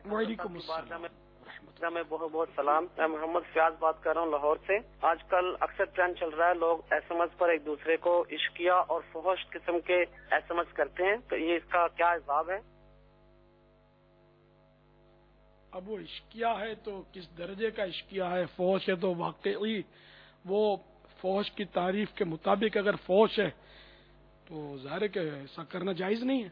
وعلیکم السلام میں بہت بہت سلام. میں محمد فیاض بات کر رہا ہوں لاہور سے. آج کل اکثر ٹرینڈ چل رہا ہے, لوگ ایس ایم ایس پر ایک دوسرے کو عشقیہ اور فحش قسم کے ایس ایم ایس کرتے ہیں, تو یہ اس کا کیا حساب ہے؟ اب وہ عشقیہ ہے تو کس درجے کا عشقیہ ہے, فحش ہے تو واقعی وہ فحش کی تعریف کے مطابق اگر فحش ہے تو ظاہر ہے کہ ایسا کرنا جائز نہیں ہے,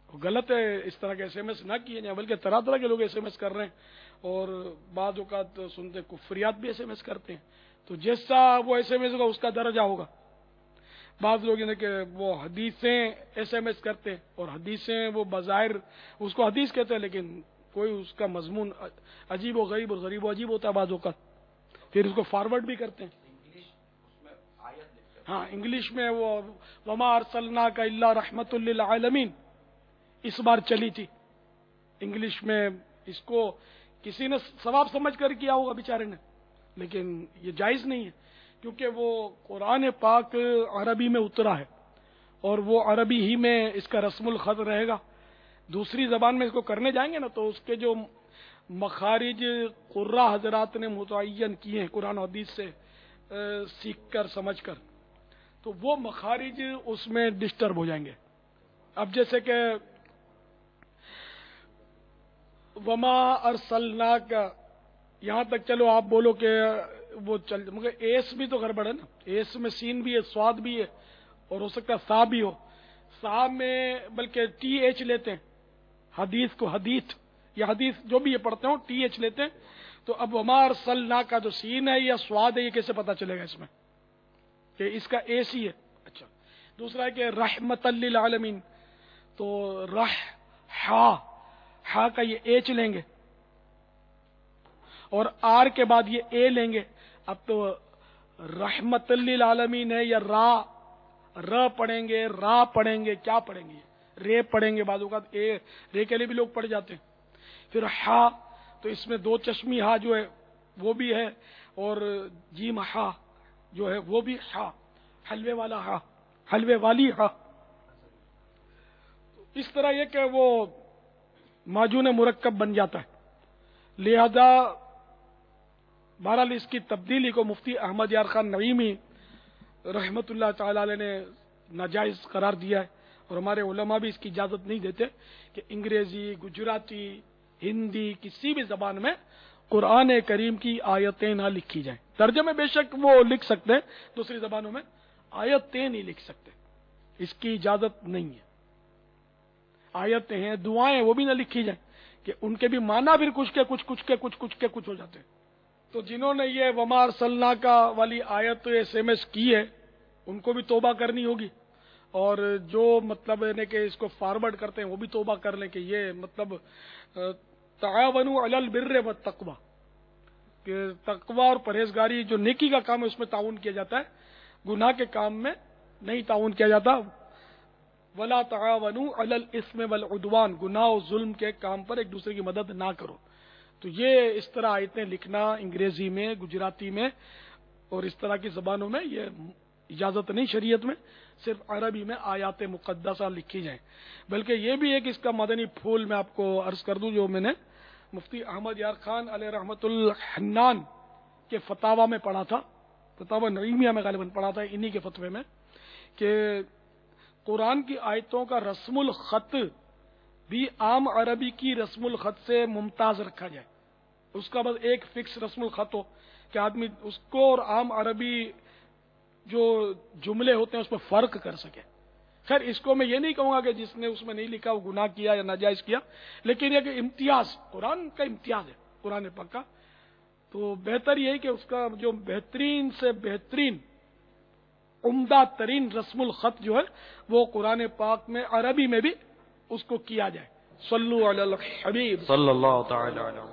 غلط ہے. اس طرح کے ایس ایم ایس نہ کیے جائیں, بلکہ طرح طرح کے لوگ ایس ایم ایس کر رہے ہیں اور بعض اوقات سنتے کفریات بھی ایس ایم ایس کرتے ہیں. تو جیسا وہ ایس ایم ایس ہوگا اس کا درجہ ہوگا. بعض لوگ کہ وہ حدیثیں ایس ایم ایس کرتے ہیں اور حدیثیں وہ بظاہر اس کو حدیث کہتے ہیں لیکن کوئی اس کا مضمون عجیب و غریب اور غریب و عجیب ہوتا ہے بعض اوقات, پھر اس کو فارورڈ بھی کرتے ہیں. ہاں, انگلش میں وہ وما ارسلناک الا رحمت للعالمین اس بار چلی تھی انگلش میں. اس کو کسی نے ثواب سمجھ کر کیا ہوگا بیچارے نے, لیکن یہ جائز نہیں ہے کیونکہ وہ قرآن پاک عربی میں اترا ہے اور وہ عربی ہی میں اس کا رسم الخط رہے گا. دوسری زبان میں اس کو کرنے جائیں گے نا تو اس کے جو مخارج قراء حضرات نے متعین کیے ہیں قرآن و حدیث سے سیکھ کر سمجھ کر, تو وہ مخارج اس میں ڈسٹرب ہو جائیں گے. اب جیسے کہ وما ارسلناک, یہاں تک چلو آپ بولو کہ وہ چل, مگر ایس بھی تو گڑبڑ ہے نا. ایس میں سین بھی ہے, سواد بھی ہے اور ہو سکتا ہے سا بھی ہو. سا میں بلکہ ٹی ایچ لیتے ہیں حدیث کو, حدیث یا حدیث جو بھی یہ پڑھتے ہوں ٹی ایچ لیتے ہیں. تو اب وما ارسلناک کا جو سین ہے یا سواد ہے یہ کیسے پتا چلے گا اس میں کہ اس کا ایس ہی ہے. اچھا, دوسرا ہے کہ رحمت للعالمین, تو ہا کا یہ ایچ لیں گے اور آر کے بعد یہ اے لیں گے. اب تو رحمت للعالمین ہے یا ر پڑھیں گے, را پڑھیں گے, کیا پڑھیں گے, رے پڑھیں گے. بعض اوقات اے رے کے لیے بھی لوگ پڑھ جاتے ہیں. پھر ہا, تو اس میں دو چشمی ہا جو ہے وہ بھی ہے اور جیم ہا جو ہے وہ بھی ہا, حلوے والا ہا, حلوے والی ہا. اس طرح یہ کہ وہ معجون مرکب بن جاتا ہے. لہذا بہرحال اس کی تبدیلی کو مفتی احمد یار خان نعیمی رحمت اللہ تعالی علیہ نے ناجائز قرار دیا ہے اور ہمارے علماء بھی اس کی اجازت نہیں دیتے کہ انگریزی, گجراتی, ہندی کسی بھی زبان میں قرآن کریم کی آیتیں نہ لکھی جائیں. ترجمے بے شک وہ لکھ سکتے ہیں دوسری زبانوں میں, آیتیں نہیں لکھ سکتے, اس کی اجازت نہیں ہے. آیتیں ہیں, دعائیں, وہ بھی نہ لکھی جائیں کہ ان کے بھی معنی پھر کچھ ہو جاتے ہیں. تو جنہوں نے یہ وما ارسلناک والی آیت ایس ایم ایس کی ہے ان کو بھی توبہ کرنی ہوگی, اور جو مطلب ہے کہ اس کو فارورڈ کرتے ہیں وہ بھی توبہ کر لیں کہ یہ مطلب تعاونوا علی البر والتقوی, کہ تقوی اور پرہیزگاری جو نیکی کا کام ہے اس میں تعاون کیا جاتا ہے, گناہ کے کام میں نہیں تعاون کیا جاتا. ولا تعاونوا علی الاثم والعدوان, گناہ و ظلم کے کام پر ایک دوسرے کی مدد نہ کرو. تو یہ اس طرح آیتیں لکھنا انگریزی میں, گجراتی میں اور اس طرح کی زبانوں میں یہ اجازت نہیں شریعت میں, صرف عربی میں آیات مقدسہ لکھی جائیں. بلکہ یہ بھی ایک اس کا مدنی پھول میں آپ کو عرض کر دوں جو میں نے مفتی احمد یار خان علیہ رحمت الحنان کے فتاوی میں پڑھا تھا, فتاوی نعیمیہ میں غالباً پڑھا تھا, انہی کے فتوے میں, کہ قرآن کی آیتوں کا رسم الخط بھی عام عربی کی رسم الخط سے ممتاز رکھا جائے. اس کا بس ایک فکس رسم الخط ہو کہ آدمی اس کو اور عام عربی جو جملے ہوتے ہیں اس میں فرق کر سکے. خیر اس کو میں یہ نہیں کہوں گا کہ جس نے اس میں نہیں لکھا وہ گناہ کیا یا ناجائز کیا, لیکن یہ کہ امتیاز, قرآن کا امتیاز ہے قرآن پاک کا, تو بہتر یہ ہے کہ اس کا جو بہترین سے بہترین عمدہ ترین رسم الخط جو ہے وہ قرآن پاک میں عربی میں بھی اس کو کیا جائے. صلو علی الحبیب صلی اللہ تعالی علیہ